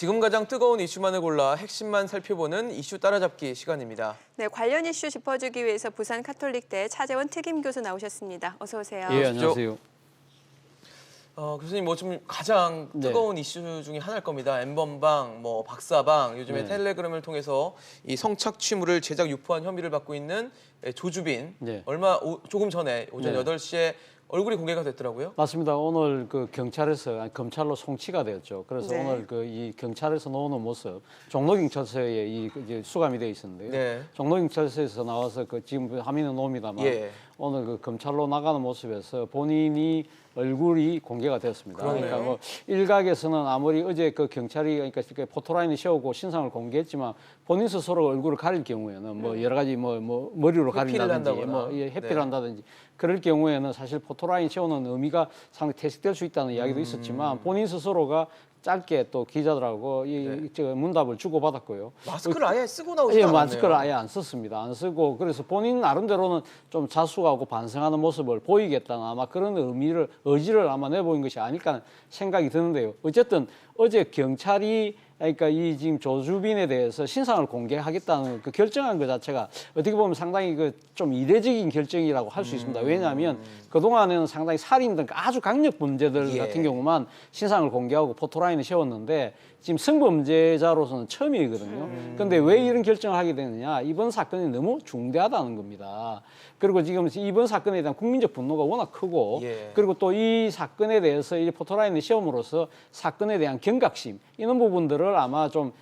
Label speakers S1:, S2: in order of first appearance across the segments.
S1: 지금 가장 뜨거운 이슈만을 골라 핵심만 살펴보는 이슈 따라잡기 시간입니다.
S2: 네, 관련 이슈 짚어주기 위해서 부산 카톨릭대 차재원 특임 교수 나오셨습니다. 어서 오세요.
S3: 예, 안녕하세요.
S1: 교수님 좀 가장 뜨거운 이슈 중에 하나일 겁니다. 엠번방, 박사방, 요즘에 텔레그램을 통해서 이 성착취물을 제작 유포한 혐의를 받고 있는 조주빈. 조금 전에 오전 8시에 얼굴이 공개가 됐더라고요.
S3: 맞습니다. 오늘 검찰로 송치가 되었죠. 그래서 오늘 이 경찰에서 나오는 모습, 종로경찰서에 이제 수감이 되어 있었는데요. 종로경찰서에서 나와서 지금 화면에 나옵니다만 오늘 검찰로 나가는 모습에서 본인이 얼굴이 공개가 되었습니다. 그러니까 일각에서는 아무리 어제 경찰이 포토라인을 세우고 신상을 공개했지만 본인 스스로 얼굴을 가릴 경우에는 여러 가지 머리로 가린다든지 회피를 한다든지 그럴 경우에는 사실 포토라인 세우는 의미가 상당히 퇴색될 수 있다는 이야기도 있었지만 본인 스스로가 짧게 또 기자들하고 문답을 주고받았고요.
S1: 마스크를 아예 쓰고 나오지 않았네요.
S3: 마스크를 아예 안 썼습니다. 안 쓰고 그래서 본인 나름대로는 좀 자숙하고 반성하는 모습을 보이겠다는 아마 그런 의지를 아마 내보인 것이 아닐까 생각이 드는데요. 어쨌든 어제 경찰이 이 지금 조주빈에 대해서 신상을 공개하겠다는 결정한 것 자체가 어떻게 보면 상당히 좀 이례적인 결정이라고 할 수 있습니다. 왜냐하면 그동안에는 상당히 살인 등 아주 강력 범죄들 같은 경우만 신상을 공개하고 포토라인을 세웠는데 지금 성범죄자로서는 처음이거든요. 그런데 왜 이런 결정을 하게 되느냐? 이번 사건이 너무 중대하다는 겁니다. 그리고 지금 이번 사건에 대한 국민적 분노가 워낙 크고 그리고 또 이 사건에 대해서 이 포토라인을 세움으로써 사건에 대한 경각심 이런 부분들을 아마 좀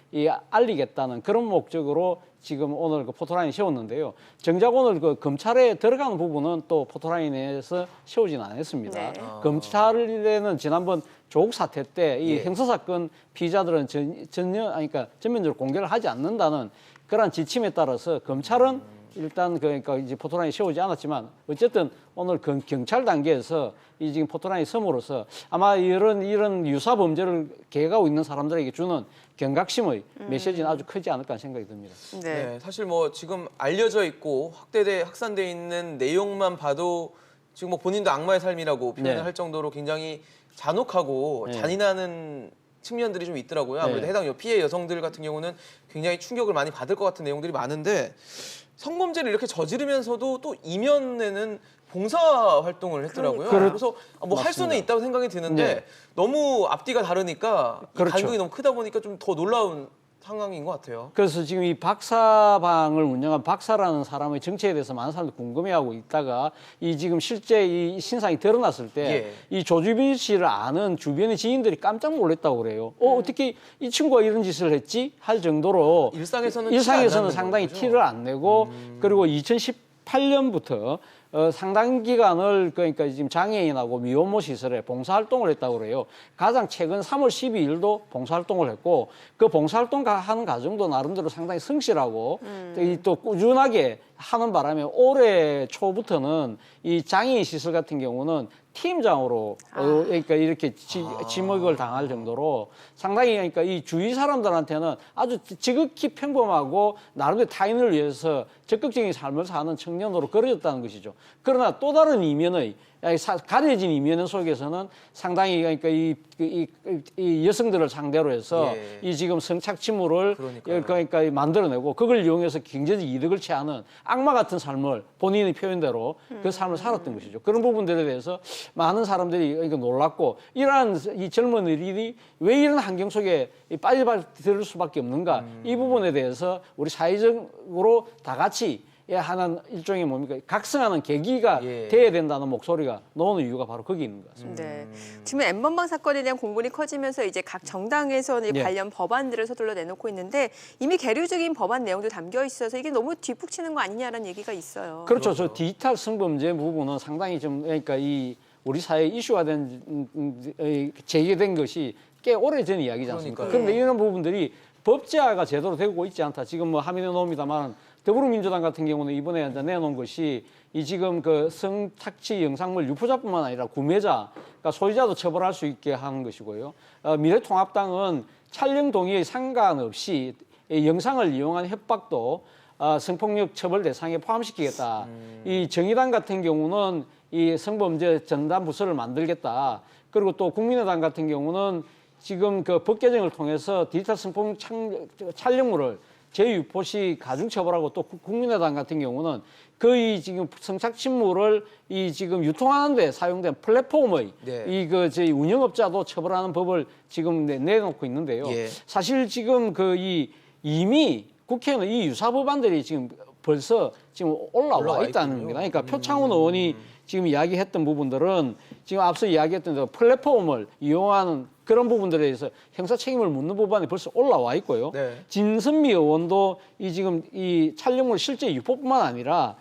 S3: 알리겠다는 그런 목적으로 지금 오늘 포토라인 세웠는데요. 정작 오늘 검찰에 들어가는 부분은 또 포토라인에서 세우진 않았습니다. 검찰에는 지난번 조국 사태 때 이 형사사건 피의자들은 전면적으로 공개를 하지 않는다는 그러한 지침에 따라서 검찰은 일단 이제 포토라인이 세우지 않았지만 어쨌든 오늘 경찰 단계에서 이 지금 포토라인이 섬으로써 아마 이런 유사 범죄를 계획하고 있는 사람들에게 주는 경각심의 메시지는 아주 크지 않을까 생각이 듭니다.
S1: 네, 사실 지금 알려져 있고 확산돼 있는 내용만 봐도 지금 본인도 악마의 삶이라고 표현을 할 정도로 굉장히 잔혹하고 잔인한 측면들이 좀 있더라고요. 아무래도 해당 피해 여성들 같은 경우는 굉장히 충격을 많이 받을 것 같은 내용들이 많은데 성범죄를 이렇게 저지르면서도 또 이면에는 봉사 활동을 했더라고요. 그래서 할 수는 있다고 생각이 드는데 너무 앞뒤가 다르니까 이 간극이 너무 크다 보니까 좀 더 놀라운 상황인 것 같아요.
S3: 그래서 지금 이 박사방을 운영한 박사라는 사람의 정체에 대해서 많은 사람들이 궁금해하고 있다가 지금 실제 이 신상이 드러났을 때 이 조주빈 씨를 아는 주변의 지인들이 깜짝 놀랐다고 그래요. 어떻게 이 친구가 이런 짓을 했지? 할 정도로 일상에서는 상당히 티를 안 내고 그리고 2018년부터 상당 기간을 그러니까 지금 장애인하고 미혼모 시설에 봉사활동을 했다고 그래요. 가장 최근 3월 12일도 봉사활동을 했고 그 봉사활동 하는 과정도 나름대로 상당히 성실하고 또 꾸준하게 하는 바람에 올해 초부터는 이 장애인 시설 같은 경우는 팀장으로 그러니까 이렇게 지목을 당할 정도로 상당히 그러니까 이 주위 사람들한테는 아주 지극히 평범하고 나름대로 타인을 위해서 적극적인 삶을 사는 청년으로 그려졌다는 것이죠. 그러나 또 다른 이면의 가려진 이면 속에서는 상당히 그러니까 이 여성들을 상대로 해서 이 지금 성착취물을 그러니까 만들어내고 그걸 이용해서 경제적 이득을 취하는 악마 같은 삶을 본인의 표현대로 그 삶을 살았던 것이죠. 그런 부분들에 대해서 많은 사람들이 놀랐고 이러한 이 젊은이들이 왜 이런 환경 속에 빨리빨리 들을 수밖에 없는가 이 부분에 대해서 우리 사회적으로 다 같이 하는 일종의 각성하는 계기가 돼야 된다는 목소리가 나오는 이유가 바로 거기 있는 것 같습니다.
S2: 지금 엠번방 사건에 대한 공분이 커지면서 이제 각 정당에서는 관련 법안들을 서둘러 내놓고 있는데 이미 계류적인 법안 내용도 담겨 있어서 이게 너무 뒷북치는 거 아니냐라는 얘기가 있어요.
S3: 그렇죠. 저 디지털 성범죄 부분은 상당히 좀 그러니까 우리 사회에 이슈화된 제기된 것이 꽤 오래전 이야기지 않습니까? 그런데 이런 부분들이 법제화가 제대로 되고 있지 않다. 지금 화면에 나옵니다만 더불어민주당 같은 경우는 이번에 내놓은 것이 이 지금 성착취 영상물 유포자뿐만 아니라 구매자, 그러니까 소유자도 처벌할 수 있게 하는 것이고요. 미래통합당은 촬영 동의에 상관없이 영상을 이용한 협박도 성폭력 처벌 대상에 포함시키겠다. 이 정의당 같은 경우는 이 성범죄 전담 부서를 만들겠다. 그리고 또 국민의당 같은 경우는 지금 그 법 개정을 통해서 디지털 성폭력 촬영물을 재유포시 가중처벌하고 또 국민의당 같은 경우는 거의 지금 성착취물을 이 지금 유통하는데 사용된 플랫폼의
S1: 네.
S3: 이거 저희 운영업자도 처벌하는 법을 지금 내놓고 있는데요.
S1: 예.
S3: 사실 지금 이미 국회는 이 유사 법안들이 지금 벌써 지금 올라와 있다는
S1: 있군요.
S3: 겁니다. 그러니까 표창원 의원이 지금 이야기했던 부분들은 지금 앞서 이야기했던 그 플랫폼을 이용하는 그런 부분들에 대해서 형사 책임을 묻는 법안이 벌써 올라와 있고요.
S1: 네.
S3: 진선미 의원도 지금 이 촬영물 실제 유포뿐만 아니라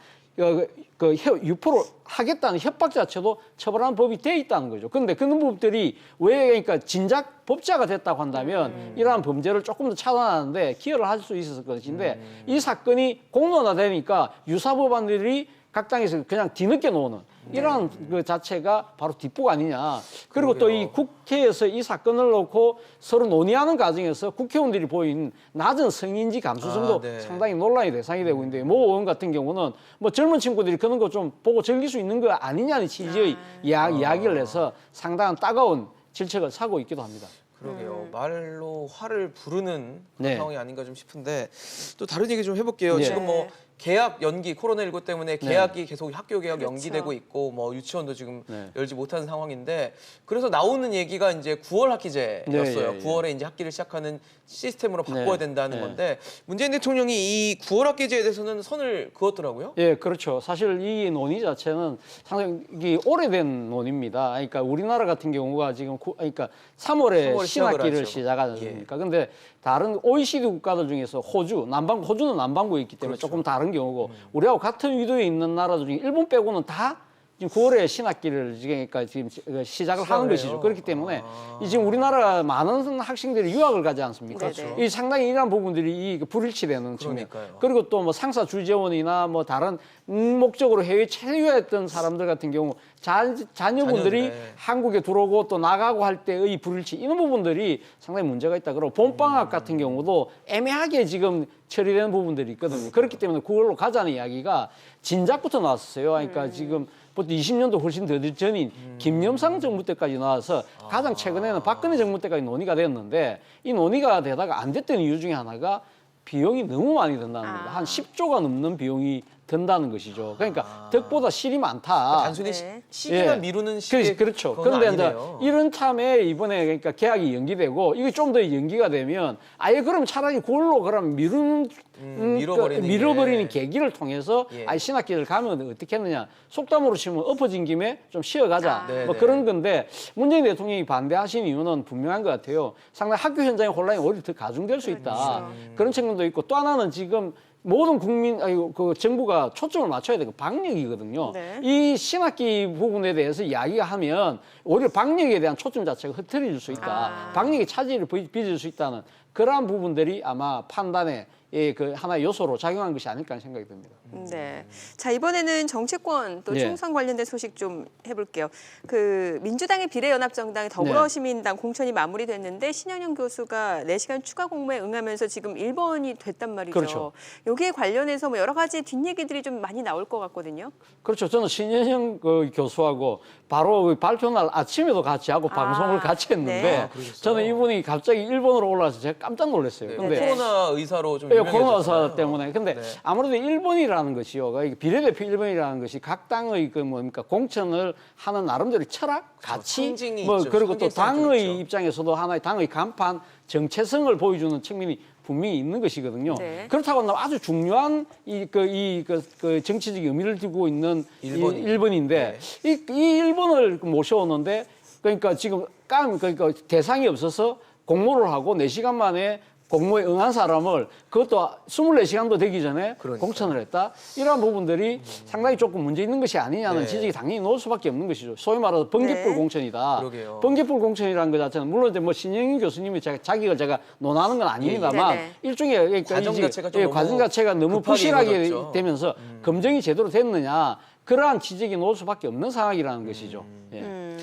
S3: 유포를 하겠다는 협박 자체도 처벌하는 법이 돼 있다는 거죠. 그런데 그런 법들이 왜 그러니까 진작 법자가 됐다고 한다면 이러한 범죄를 조금 더 차단하는데 기여를 할 수 있었을 것인데 이 사건이 공론화되니까 유사 법안들이 각 당에서 그냥 뒤늦게 놓는 이러한 그 자체가 바로 뒷북 아니냐. 그리고 또 이 국회에서 이 사건을 놓고 서로 논의하는 과정에서 국회의원들이 보인 낮은 성인지 감수성도
S1: 네.
S3: 상당히 논란의 대상이 되고 있는데 모 의원 같은 경우는 뭐 젊은 친구들이 그런 거 좀 보고 즐길 수 있는 거 아니냐는 취지의 이야기를 해서 상당한 따가운 질책을 사고 있기도 합니다.
S1: 그러게요. 말로 화를 부르는
S3: 네.
S1: 상황이 아닌가 좀 싶은데 또 다른 얘기 좀 해볼게요.
S3: 네.
S1: 지금 뭐 개학 연기 코로나19 때문에 개학이 계속 학교 개학 연기되고 있고 뭐 유치원도 지금
S3: 네.
S1: 열지 못하는 상황인데 그래서 나오는 얘기가 이제 9월 학기제였어요.
S3: 네, 예, 예.
S1: 9월에 이제 학기를 시작하는 시스템으로 바꿔야
S3: 네.
S1: 된다는
S3: 네.
S1: 건데 문재인 대통령이 이 9월 학기제에 대해서는 선을 그었더라고요.
S3: 예, 그렇죠. 사실 이 논의 자체는 상당히 오래된 논의입니다. 그러니까 우리나라 같은 경우가 지금 그러니까 3월에
S1: 3월
S3: 신학기를
S1: 하죠.
S3: 시작하지
S1: 예.
S3: 않습니까? 근데 다른 OECD 국가들 중에서 호주는 남반구에 있기 때문에
S1: 그렇죠.
S3: 조금 다른 경우고 우리하고 같은 위도에 있는 나라들 중에 일본 빼고는 다 지금 9월에 신학기를 그러니까 지금 시작을 하는
S1: 해요?
S3: 것이죠. 그렇기 때문에 이 지금 우리나라 많은 학생들이 유학을 가지 않습니까?
S2: 그렇죠.
S3: 이 상당히 이러한 부분들이 이 불일치되는 측면.
S1: 그러니까요.
S3: 그리고 또 뭐 상사 주재원이나 뭐 다른 목적으로 해외 체류했던 사람들 같은 경우 자녀분들이
S1: 자녀들, 네.
S3: 한국에 들어오고 또 나가고 할 때의 불일치 이런 부분들이 상당히 문제가 있다. 그리고 봄방학 같은 경우도 애매하게 지금 처리되는 부분들이 있거든요. 그렇기 때문에 그걸로 가자는 이야기가 진작부터 나왔어요. 그러니까 지금 보통 20년도 훨씬 더 전인 김영삼 정부 때까지 나와서 가장 최근에는 박근혜 정부 때까지 논의가 됐는데 이 논의가 되다가 안 됐던 이유 중에 하나가 비용이 너무 많이 든다는 겁니다. 한 10조가 넘는 비용이 든다는 것이죠. 그러니까 덕보다 실이 많다.
S1: 단순히
S2: 네.
S1: 시기만
S3: 예.
S1: 미루는 시기
S3: 그렇죠.
S1: 그건
S3: 그런데 이제
S1: 아니네요.
S3: 이런 참에 이번에 그러니까 계약이 연기되고 이게 좀 더 연기가 되면 아예 그럼 차라리 그걸로 그럼 밀어버리는 계기를 통해서
S1: 예.
S3: 아예 신학기를 가면 어떻게 했느냐. 속담으로 치면 엎어진 김에 좀 쉬어가자.
S1: 네,
S3: 뭐
S1: 네.
S3: 그런 건데 문재인 대통령이 반대하신 이유는 분명한 것 같아요. 상당히 학교 현장의 혼란이 오히려 더 가중될 수 있다.
S2: 그렇죠.
S3: 그런 측면도 있고 또 하나는 지금 모든 그 정부가 초점을 맞춰야 되고 방역이거든요.
S2: 네.
S3: 이 신학기 부분에 대해서 이야기가 하면 오히려 방역에 대한 초점 자체가 흐트러질 수 있다. 방역의 차질을 빚을 수 있다는 그러한 부분들이 아마 판단에 그 하나의 요소로 작용한 것이 아닐까 하는 생각이 듭니다.
S2: 네. 자, 이번에는 정치권 또
S3: 네.
S2: 총선 관련된 소식 좀 해볼게요. 그 민주당의 비례연합정당 더불어시민당 공천이 마무리됐는데 신현영 교수가 4시간 추가 공모에 응하면서 지금 1번이 됐단 말이죠.
S3: 그렇죠.
S2: 여기에 관련해서 뭐 여러 가지 뒷얘기들이 좀 많이 나올 것 같거든요.
S3: 그렇죠. 저는 신현영 교수하고 바로 그 발표 날 아침에도 같이 하고 방송을 같이 했는데
S2: 네.
S3: 저는 이분이 갑자기 일본으로 올라와서 제가 깜짝 놀랐어요.
S1: 네.
S3: 근데
S1: 코로나 의사로 좀
S3: 예,
S1: 유명해졌잖아요.
S3: 코로나 의사 때문에. 근데
S1: 네.
S3: 아무래도 1번이라는 것이요. 비례대표 1번이라는 것이 각 당의 그 뭡니까 공천을 하는 나름대로 철학, 가치,
S1: 상징이
S3: 뭐
S1: 있죠.
S3: 그리고 또
S1: 상징성이
S3: 당의
S1: 있죠.
S3: 입장에서도 하나의 당의 간판, 정체성을 보여주는 측면이 분명히 있는 것이거든요.
S2: 네.
S3: 그렇다고 한다면 아주 중요한 그 정치적 의미를 두고 있는
S1: 일본이.
S3: 1번인데
S1: 네.
S3: 이 1번을 모셔오는데 그러니까 지금 그러니까 대상이 없어서 공모를 하고 4시간 만에 공모에 응한 사람을 그것도 24시간도 되기 전에
S1: 그러니까요.
S3: 공천을 했다. 이러한 부분들이 상당히 조금 문제 있는 것이 아니냐는
S1: 네.
S3: 지적이 당연히 나올 수밖에 없는 것이죠. 소위 말해서 번개불
S2: 네.
S3: 공천이다.
S1: 그러게요.
S3: 번개불 공천이라는 것 자체는 물론 이제 뭐 신영인 교수님이 자격을 제가 논하는 건 아닙니다만
S2: 네, 네.
S3: 일종의 그러니까
S1: 과정
S3: 이제
S1: 자체가 좀 너무
S3: 과정 자체가 너무
S1: 급하게
S3: 부실하게
S1: 이루어졌죠.
S3: 되면서 검증이 제대로 됐느냐 그러한 지적이 나올 수밖에 없는 상황이라는 것이죠. 예.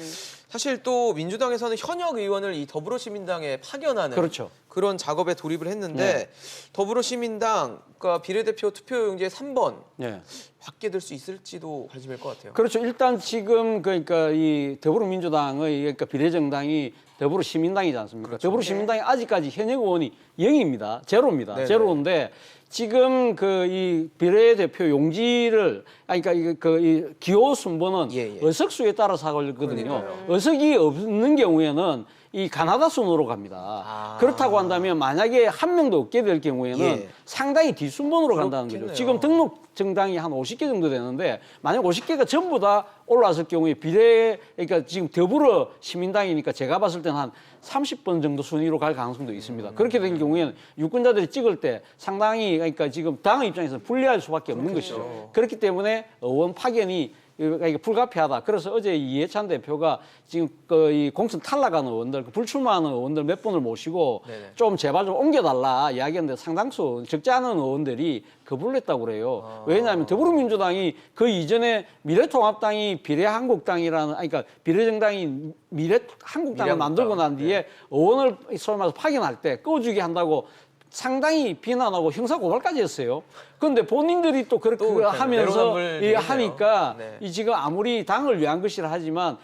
S1: 사실 또 민주당에서는 현역 의원을 이 더불어시민당에 파견하는
S3: 그렇죠.
S1: 그런 작업에 돌입을 했는데 더불어시민당 그러니까 비례대표 투표용지에 3번
S3: 네.
S1: 받게 될 수 있을지도 관심일 것 같아요.
S3: 그렇죠. 일단 지금 그러니까 이 더불어민주당의 그러니까 비례정당이 더불어시민당이지 않습니까?
S1: 그렇죠.
S3: 더불어시민당이 아직까지 현역 의원이 0입니다. 제로입니다.
S1: 네네.
S3: 제로인데 지금 그 이 비례대표 용지를 그러니까 이 기호 순번은
S1: 예.
S3: 의석수에 따라서 하거든요.
S1: 그러니까요.
S3: 의석이 없는 경우에는 이 가나다 순으로 갑니다. 그렇다고 한다면 만약에 한 명도 없게 될 경우에는
S1: 예.
S3: 상당히 뒷순번으로 간다는 거죠.
S1: 그렇겠네요.
S3: 지금 등록 정당이 한 50개 정도 되는데 만약 50개가 전부 다 올라왔을 경우에 비례 그러니까 지금 더불어 시민당이니까 제가 봤을 때는 한 30번 정도 순위로 갈 가능성도 있습니다. 그렇게 될 경우에는 유권자들이 찍을 때 상당히 그러니까 지금 당 입장에서 불리할 수밖에 없는 것이죠. 그렇기 때문에 의원 파견이 그러니까 불가피하다. 그래서 어제 이해찬 대표가 지금 이 공천 탈락하는 의원들, 불출마하는 의원들 몇 분을 모시고
S1: 네네.
S3: 좀 제발 좀 옮겨달라 이야기했는데 상당수 적지 않은 의원들이 거부를 했다고 그래요. 왜냐하면 더불어민주당이 그 이전에 미래통합당이 비례한국당이라는 아니 그러니까 비례정당이 미래한국당을 만들고 난 뒤에 의원을 소위 말해서 파견할 때 꺼주게 한다고 상당히 비난하고 형사 고발까지 했어요. 그런데 본인들이 또 그렇게 하면서 하니까
S1: 네.
S3: 이 지금 아무리 당을 위한 것이라 하지만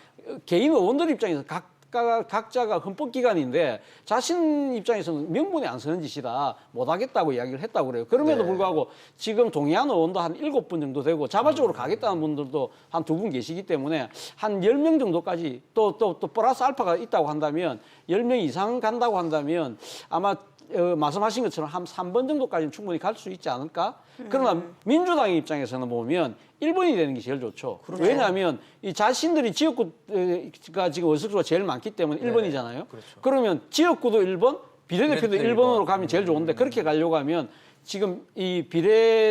S3: 개인 의원들 입장에서 각자가 헌법기관인데 자신 입장에서는 명분이 안 서는 짓이다. 못하겠다고 이야기를 했다고 그래요. 그럼에도 불구하고 지금 동의한 의원도 한 7분 정도 되고 자발적으로 가겠다는 분들도 한 2분 계시기 때문에 한 10명 정도까지 또 플러스 알파가 있다고 한다면 10명 이상 간다고 한다면 아마 말씀하신 것처럼 한 3번 정도까지는 충분히 갈 수 있지 않을까? 그러나 민주당 입장에서는 보면 1번이 되는 게 제일 좋죠.
S1: 그렇죠.
S3: 왜냐하면 이 자신들이 지역구가 지금 의석수가 제일 많기 때문에 1번이잖아요.
S1: 그렇죠.
S3: 그러면 지역구도 1번, 비례대표도
S1: 비례대표
S3: 1번으로 가면 제일 좋은데 그렇게 가려고 하면 지금 이 비례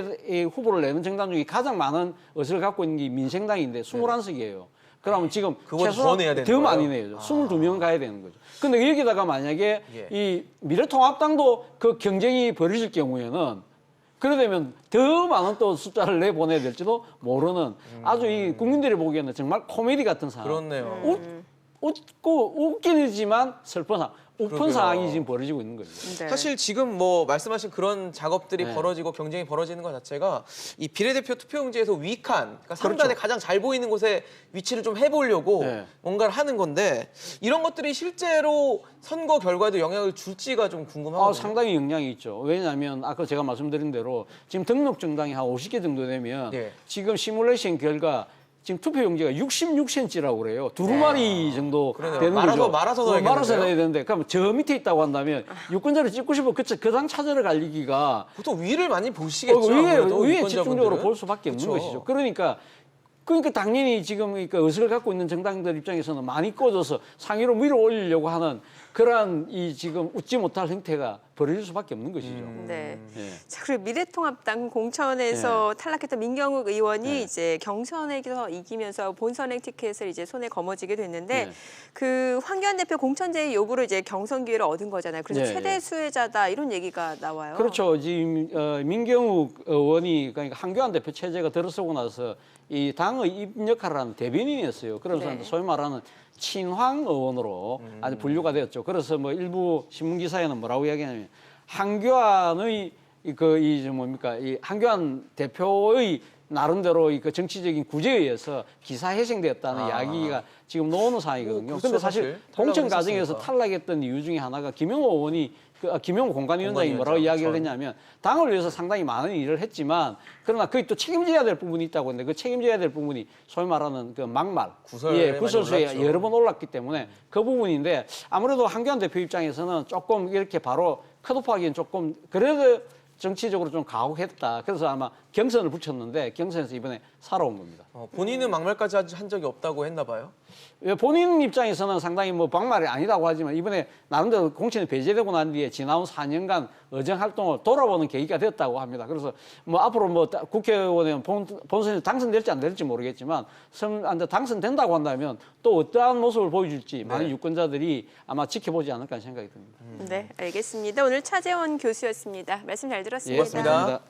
S3: 후보를 내는 정당 중에 가장 많은 의석을 갖고 있는 게 민생당인데 21석이에요. 그러면 지금
S1: 그거보다
S3: 최소한
S1: 더 내야 되는
S3: 더
S1: 거예요?
S3: 많이 내야죠. 22명 가야 되는 거죠. 근데 여기다가 만약에 이 미래통합당도 그 경쟁이 벌어질 경우에는 그러려면 더 많은 또 숫자를 내보내야 될지도 모르는 아주 이 국민들이 보기에는 정말 코미디 같은 상황.
S1: 그렇네요.
S3: 웃고 웃기지만 슬픈 상황. 우픈
S1: 그러게요.
S3: 상황이 지금 벌어지고 있는 거죠.
S2: 네.
S1: 사실 지금 뭐 말씀하신 그런 작업들이
S3: 네.
S1: 벌어지고 경쟁이 벌어지는 것 자체가 이 비례대표 투표용지에서 위칸, 그러니까
S3: 그렇죠.
S1: 상단에 가장 잘 보이는 곳에 위치를 좀 해보려고
S3: 네.
S1: 뭔가를 하는 건데 이런 것들이 실제로 선거 결과에도 영향을 줄지가 좀 궁금하거든요.
S3: 상당히 영향이 있죠. 왜냐하면 아까 제가 말씀드린 대로 지금 등록 정당이 한 50개 정도 되면
S1: 예.
S3: 지금 시뮬레이션 결과 지금 투표용지가 66cm라고 그래요. 두루마리 정도
S1: 그러네요.
S3: 되는 거죠.
S1: 말아서
S3: 말아서
S1: 넣어야겠는데요?
S3: 넣어야 되는데 그럼 저 밑에 있다고 한다면 유권자를 찍고 싶어 그 당 찾으러 갈리기가
S1: 보통 위를 많이 보시겠죠.
S3: 위에
S1: 아무래도
S3: 집중적으로
S1: 유권자분들은.
S3: 볼 수밖에 없는
S1: 그렇죠.
S3: 것이죠. 그러니까 당연히 지금 그러니까 의석을 갖고 있는 정당들 입장에서는 많이 꽂아서 상위로 위로 올리려고 하는 그러한 이 지금 웃지 못할 형태가 벌어질 수밖에 없는 것이죠.
S2: 네.
S3: 예.
S2: 자, 그리고 미래통합당 공천에서 탈락했던 민경욱 의원이
S3: 네.
S2: 이제 경선에서 이기면서 본선행 티켓을 이제 손에 거머쥐게 됐는데
S3: 네.
S2: 그 황교안 대표 공천 제의 요구로 이제 경선 기회를 얻은 거잖아요. 그래서
S3: 네,
S2: 최대
S3: 네.
S2: 수혜자다 이런 얘기가 나와요.
S3: 그렇죠. 지금 민경욱 의원이 그러니까 한교안 대표 체제가 들어서고 나서 이 당의 입 역할을 하는 대변인이었어요. 그래서
S2: 네.
S3: 소위 말하는 친황 의원으로 아주 분류가 되었죠. 그래서 뭐 일부 신문 기사에는 뭐라고 이야기하냐면 한교안의 이 한교안 대표의 나름대로 그 정치적인 구제에 의해서 기사 회생되었다는 이야기가 지금 나오는 상황이거든요.
S1: 그렇죠,
S3: 그런데 사실
S1: 사실.
S3: 공천
S1: 탈락을
S3: 과정에서
S1: 했었으니까.
S3: 탈락했던 이유 중에 하나가 김영호 의원이 김영호 공관위원장이 뭐라고 이야기를 했냐면 당을 위해서 상당히 많은 일을 했지만 그러나 그게 또 책임져야 될 부분이 있다고 했는데 그 책임져야 될 부분이 소위 말하는 그 막말,
S1: 구설에
S3: 구설수에
S1: 많이 올랐죠.
S3: 여러 번 올랐기 때문에 그 부분인데 아무래도 한교안 대표 입장에서는 조금 이렇게 바로 컷오프하기엔 조금 그래도 정치적으로 좀 가혹했다. 그래서 아마 경선을 붙였는데 경선에서 이번에 살아온 겁니다.
S1: 본인은 막말까지 한 적이 없다고 했나 봐요.
S3: 본인 입장에서는 상당히 뭐 막말이 아니라고 하지만 이번에 나름대로 공천이 배제되고 난 뒤에 지나온 4년간 의정 활동을 돌아보는 계기가 되었다고 합니다. 그래서 뭐 앞으로 뭐 국회의원에 본선에 당선될지 안 될지 모르겠지만 당선된다고 한다면 또 어떠한 모습을 보여줄지 많은 유권자들이 아마 지켜보지 않을까 생각이 듭니다.
S2: 네, 알겠습니다. 오늘 차재원 교수였습니다. 말씀 잘 들었습니다.
S3: 예, 고맙습니다.